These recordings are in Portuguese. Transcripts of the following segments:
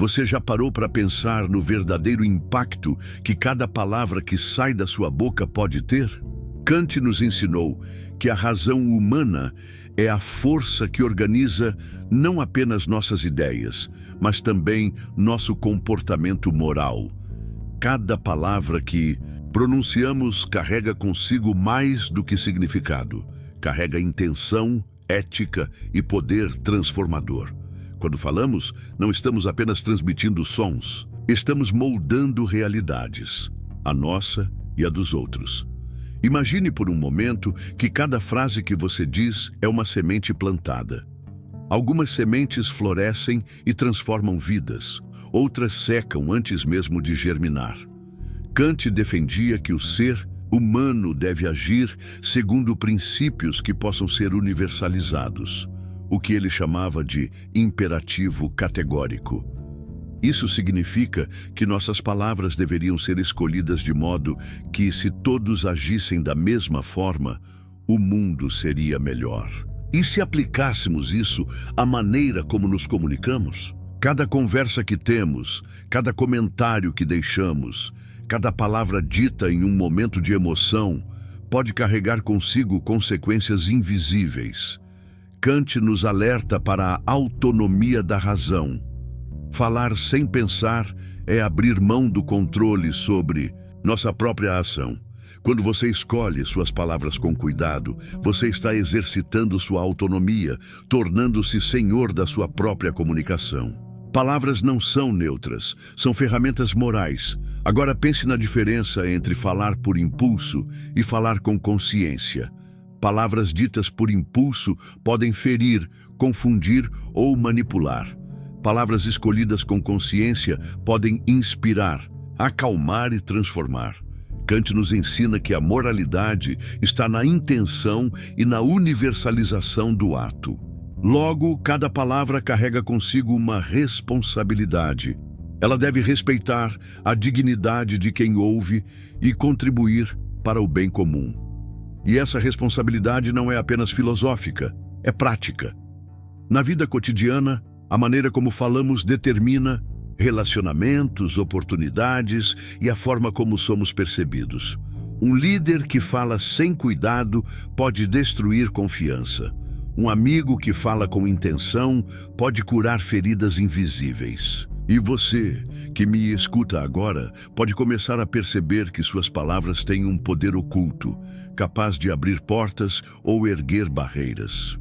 Você já parou para pensar no verdadeiro impacto que cada palavra que sai da sua boca pode ter? Kant nos ensinou que a razão humana é a força que organiza não apenas nossas ideias, mas também nosso comportamento moral. Cada palavra que pronunciamos carrega consigo mais do que significado. Carrega intenção, ética e poder transformador. Quando falamos, não estamos apenas transmitindo sons, estamos moldando realidades, a nossa e a dos outros. Imagine por um momento que cada frase que você diz é uma semente plantada. Algumas sementes florescem e transformam vidas, outras secam antes mesmo de germinar. Kant defendia que o ser humano deve agir segundo princípios que possam ser universalizados, o que ele chamava de imperativo categórico. Isso significa que nossas palavras deveriam ser escolhidas de modo que, se todos agissem da mesma forma, o mundo seria melhor. E se aplicássemos isso à maneira como nos comunicamos? Cada conversa que temos, cada comentário que deixamos, cada palavra dita em um momento de emoção pode carregar consigo consequências invisíveis. Kant nos alerta para a autonomia da razão. Falar sem pensar é abrir mão do controle sobre nossa própria ação. Quando você escolhe suas palavras com cuidado, você está exercitando sua autonomia, tornando-se senhor da sua própria comunicação. Palavras não são neutras, são ferramentas morais. Agora pense na diferença entre falar por impulso e falar com consciência. Palavras ditas por impulso podem ferir, confundir ou manipular. Palavras escolhidas com consciência podem inspirar, acalmar e transformar. Kant nos ensina que a moralidade está na intenção e na universalização do ato. Logo, cada palavra carrega consigo uma responsabilidade. Ela deve respeitar a dignidade de quem ouve e contribuir para o bem comum. E essa responsabilidade não é apenas filosófica, é prática. Na vida cotidiana, a maneira como falamos determina relacionamentos, oportunidades e a forma como somos percebidos. Um líder que fala sem cuidado pode destruir confiança. Um amigo que fala com intenção pode curar feridas invisíveis. E você, que me escuta agora, pode começar a perceber que suas palavras têm um poder oculto, capaz de abrir portas ou erguer barreiras.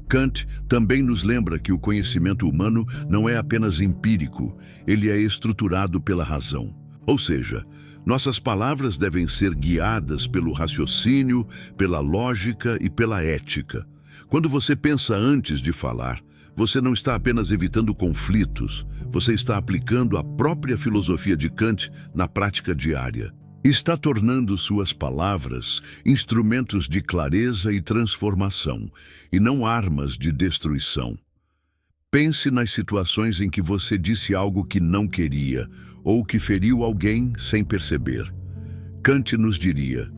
Kant também nos lembra que o conhecimento humano não é apenas empírico, ele é estruturado pela razão. Ou seja, nossas palavras devem ser guiadas pelo raciocínio, pela lógica e pela ética. Quando você pensa antes de falar, você não está apenas evitando conflitos, você está aplicando a própria filosofia de Kant na prática diária. Está tornando suas palavras instrumentos de clareza e transformação, e não armas de destruição. Pense nas situações em que você disse algo que não queria, ou que feriu alguém sem perceber. Kant nos diria: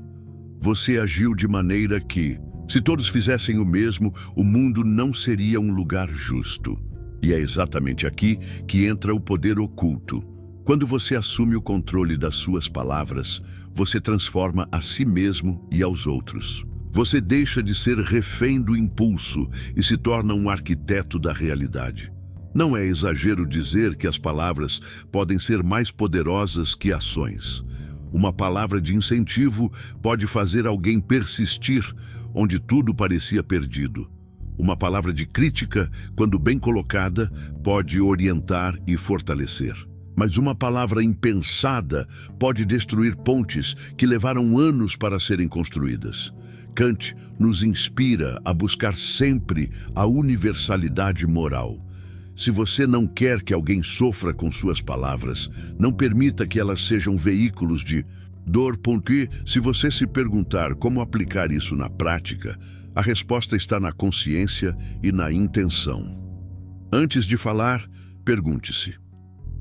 você agiu de maneira que, se todos fizessem o mesmo, o mundo não seria um lugar justo. E é exatamente aqui que entra o poder oculto. Quando você assume o controle das suas palavras, você transforma a si mesmo e aos outros. Você deixa de ser refém do impulso e se torna um arquiteto da realidade. Não é exagero dizer que as palavras podem ser mais poderosas que ações. Uma palavra de incentivo pode fazer alguém persistir onde tudo parecia perdido. Uma palavra de crítica, quando bem colocada, pode orientar e fortalecer. Mas uma palavra impensada pode destruir pontes que levaram anos para serem construídas. Kant nos inspira a buscar sempre a universalidade moral. Se você não quer que alguém sofra com suas palavras, não permita que elas sejam veículos de dor. Se você se perguntar como aplicar isso na prática, a resposta está na consciência e na intenção. Antes de falar, pergunte-se: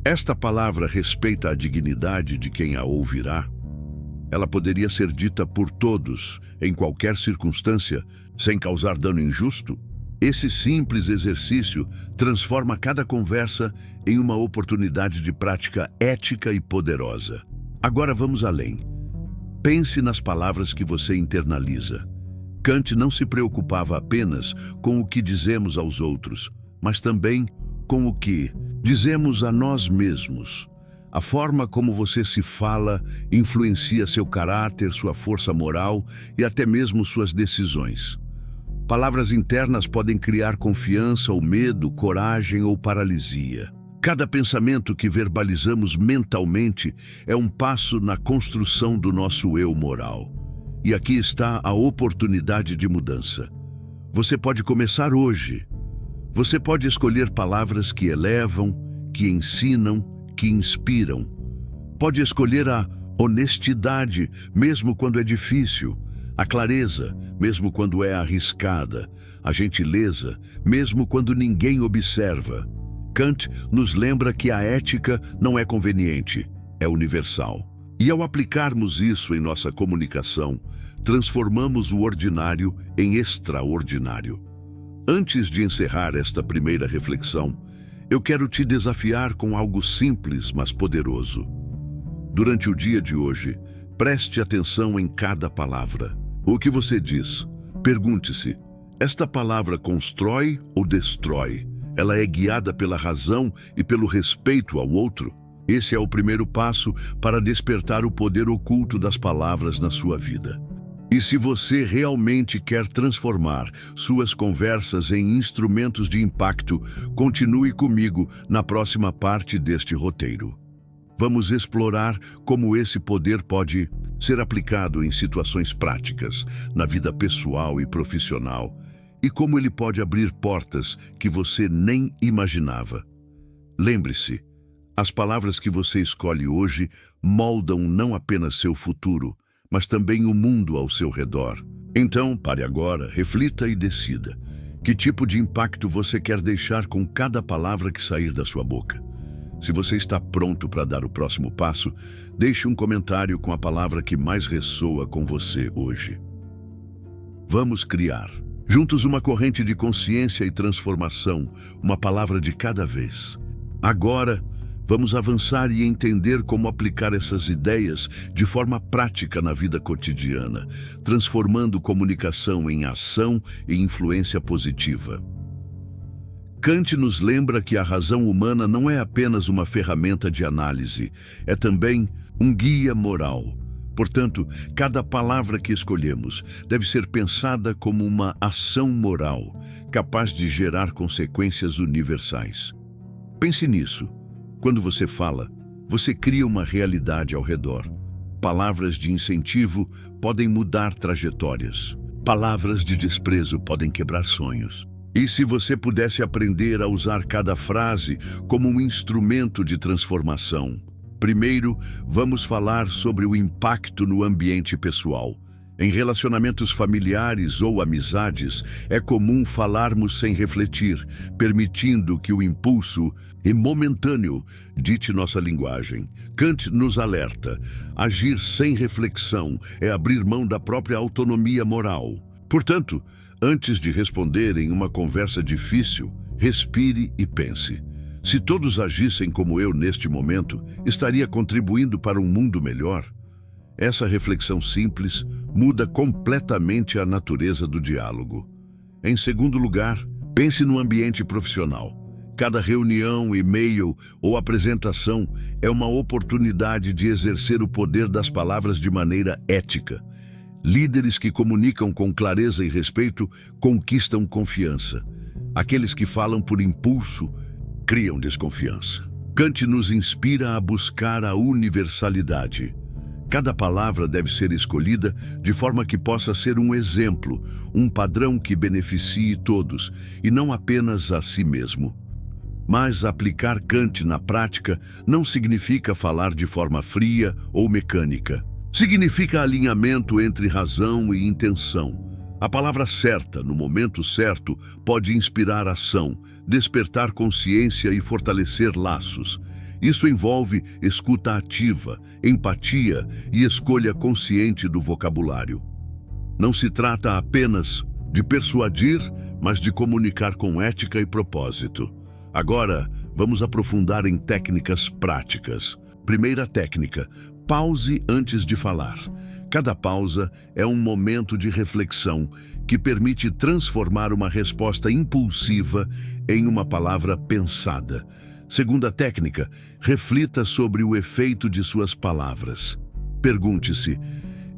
esta palavra respeita a dignidade de quem a ouvirá? Ela poderia ser dita por todos, em qualquer circunstância, sem causar dano injusto? Esse simples exercício transforma cada conversa em uma oportunidade de prática ética e poderosa. Agora vamos além. Pense nas palavras que você internaliza. Kant não se preocupava apenas com o que dizemos aos outros, mas também com o que dizemos a nós mesmos. A forma como você se fala influencia seu caráter, sua força moral e até mesmo suas decisões. Palavras internas podem criar confiança ou medo, coragem ou paralisia. Cada pensamento que verbalizamos mentalmente é um passo na construção do nosso eu moral. E aqui está a oportunidade de mudança. Você pode começar hoje. Você pode escolher palavras que elevam, que ensinam, que inspiram. Pode escolher a honestidade, mesmo quando é difícil, a clareza, mesmo quando é arriscada, a gentileza, mesmo quando ninguém observa. Kant nos lembra que a ética não é conveniente, é universal. E ao aplicarmos isso em nossa comunicação, transformamos o ordinário em extraordinário. Antes de encerrar esta primeira reflexão, eu quero te desafiar com algo simples, mas poderoso. Durante o dia de hoje, preste atenção em cada palavra. O que você diz? Pergunte-se, esta palavra constrói ou destrói? Ela é guiada pela razão e pelo respeito ao outro? Esse é o primeiro passo para despertar o poder oculto das palavras na sua vida. E se você realmente quer transformar suas conversas em instrumentos de impacto, continue comigo na próxima parte deste roteiro. Vamos explorar como esse poder pode ser aplicado em situações práticas, na vida pessoal e profissional, e como ele pode abrir portas que você nem imaginava. Lembre-se, as palavras que você escolhe hoje moldam não apenas seu futuro, mas também o mundo ao seu redor. Então, pare agora, reflita e decida. Que tipo de impacto você quer deixar com cada palavra que sair da sua boca? Se você está pronto para dar o próximo passo, deixe um comentário com a palavra que mais ressoa com você hoje. Vamos criar juntos uma corrente de consciência e transformação, uma palavra de cada vez. Agora, vamos avançar e entender como aplicar essas ideias de forma prática na vida cotidiana, transformando comunicação em ação e influência positiva. Kant nos lembra que a razão humana não é apenas uma ferramenta de análise, é também um guia moral. Portanto, cada palavra que escolhemos deve ser pensada como uma ação moral, capaz de gerar consequências universais. Pense nisso. Quando você fala, você cria uma realidade ao redor. Palavras de incentivo podem mudar trajetórias. Palavras de desprezo podem quebrar sonhos. E se você pudesse aprender a usar cada frase como um instrumento de transformação? Primeiro, vamos falar sobre o impacto no ambiente pessoal. Em relacionamentos familiares ou amizades, é comum falarmos sem refletir, permitindo que o impulso momentâneo dite nossa linguagem. Kant nos alerta: agir sem reflexão é abrir mão da própria autonomia moral. Portanto, antes de responder em uma conversa difícil, respire e pense. Se todos agissem como eu neste momento, estaria contribuindo para um mundo melhor? Essa reflexão simples muda completamente a natureza do diálogo. Em segundo lugar, pense no ambiente profissional. Cada reunião, e-mail ou apresentação é uma oportunidade de exercer o poder das palavras de maneira ética. Líderes que comunicam com clareza e respeito conquistam confiança. Aqueles que falam por impulso criam desconfiança. Kant nos inspira a buscar a universalidade. Cada palavra deve ser escolhida de forma que possa ser um exemplo, um padrão que beneficie todos, e não apenas a si mesmo. Mas aplicar Kant na prática não significa falar de forma fria ou mecânica. Significa alinhamento entre razão e intenção. A palavra certa, no momento certo, pode inspirar ação, despertar consciência e fortalecer laços. Isso envolve escuta ativa, empatia e escolha consciente do vocabulário. Não se trata apenas de persuadir, mas de comunicar com ética e propósito. Agora, vamos aprofundar em técnicas práticas. Primeira técnica: pause antes de falar. Cada pausa é um momento de reflexão que permite transformar uma resposta impulsiva em uma palavra pensada. Segunda técnica: reflita sobre o efeito de suas palavras. Pergunte-se: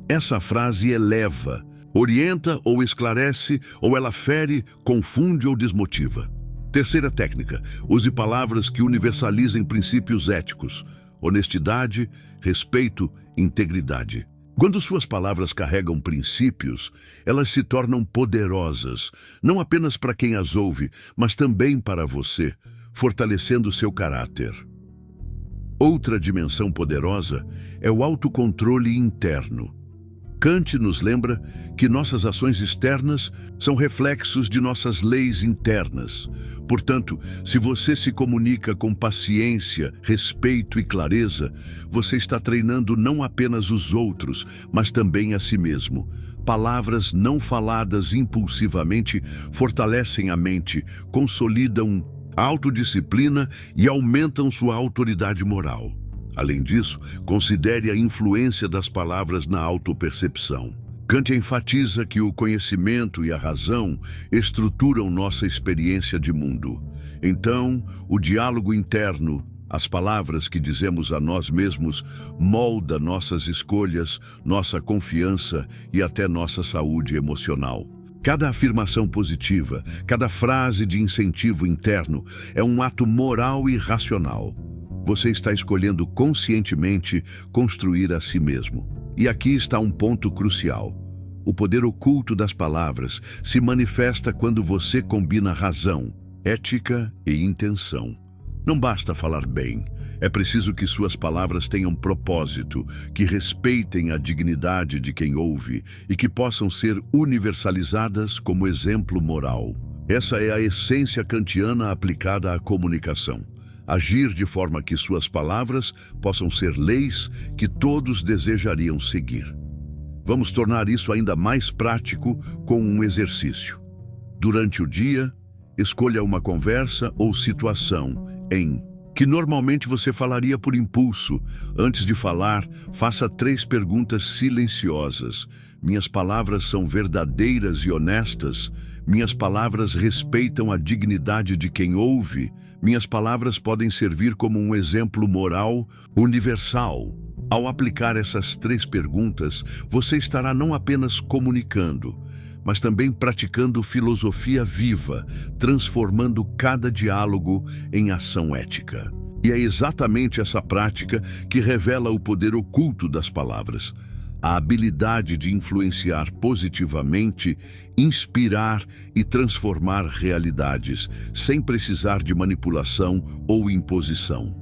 essa frase eleva, orienta ou esclarece, ou ela fere, confunde ou desmotiva? Terceira técnica: use palavras que universalizem princípios éticos: honestidade, respeito, integridade. Quando suas palavras carregam princípios, elas se tornam poderosas, não apenas para quem as ouve, mas também para você, fortalecendo seu caráter. Outra dimensão poderosa é o autocontrole interno. Kant nos lembra que nossas ações externas são reflexos de nossas leis internas. Portanto, se você se comunica com paciência, respeito e clareza, você está treinando não apenas os outros, mas também a si mesmo. Palavras não faladas impulsivamente fortalecem a mente, consolidam a autodisciplina e aumentam sua autoridade moral. Além disso, considere a influência das palavras na autopercepção. Kant enfatiza que o conhecimento e a razão estruturam nossa experiência de mundo. Então, o diálogo interno, as palavras que dizemos a nós mesmos, molda nossas escolhas, nossa confiança e até nossa saúde emocional. Cada afirmação positiva, cada frase de incentivo interno é um ato moral e racional. Você está escolhendo conscientemente construir a si mesmo. E aqui está um ponto crucial. O poder oculto das palavras se manifesta quando você combina razão, ética e intenção. Não basta falar bem. É preciso que suas palavras tenham propósito, que respeitem a dignidade de quem ouve e que possam ser universalizadas como exemplo moral. Essa é a essência kantiana aplicada à comunicação. Agir de forma que suas palavras possam ser leis que todos desejariam seguir. Vamos tornar isso ainda mais prático com um exercício. Durante o dia, escolha uma conversa ou situação que normalmente você falaria por impulso. Antes de falar, faça 3 perguntas silenciosas. Minhas palavras são verdadeiras e honestas? Minhas palavras respeitam a dignidade de quem ouve? Minhas palavras podem servir como um exemplo moral universal? Ao aplicar essas 3 perguntas, você estará não apenas comunicando, mas também praticando filosofia viva, transformando cada diálogo em ação ética. E é exatamente essa prática que revela o poder oculto das palavras. A habilidade de influenciar positivamente, inspirar e transformar realidades, sem precisar de manipulação ou imposição.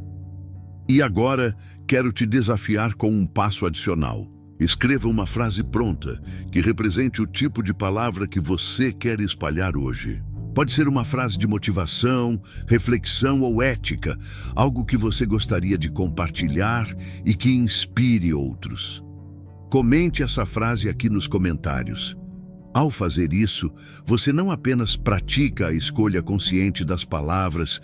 E agora, quero te desafiar com um passo adicional. Escreva uma frase pronta, que represente o tipo de palavra que você quer espalhar hoje. Pode ser uma frase de motivação, reflexão ou ética, algo que você gostaria de compartilhar e que inspire outros. Comente essa frase aqui nos comentários. Ao fazer isso, você não apenas pratica a escolha consciente das palavras,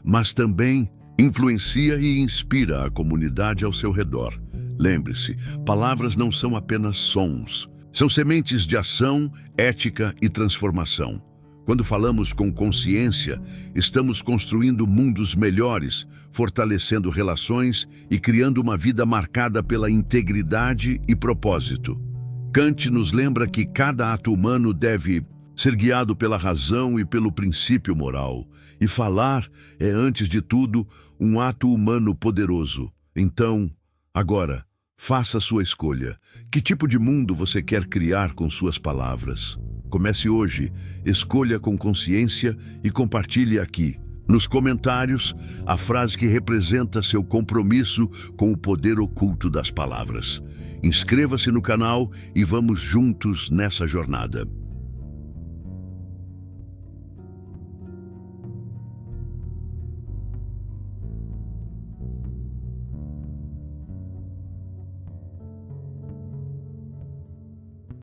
mas também influencia e inspira a comunidade ao seu redor. Lembre-se, palavras não são apenas sons, são sementes de ação, ética e transformação. Quando falamos com consciência, estamos construindo mundos melhores, fortalecendo relações e criando uma vida marcada pela integridade e propósito. Kant nos lembra que cada ato humano deve ser guiado pela razão e pelo princípio moral. E falar é, antes de tudo, um ato humano poderoso. Então, agora, faça a sua escolha. Que tipo de mundo você quer criar com suas palavras? Comece hoje, escolha com consciência e compartilhe aqui, nos comentários, a frase que representa seu compromisso com o poder oculto das palavras. Inscreva-se no canal e vamos juntos nessa jornada.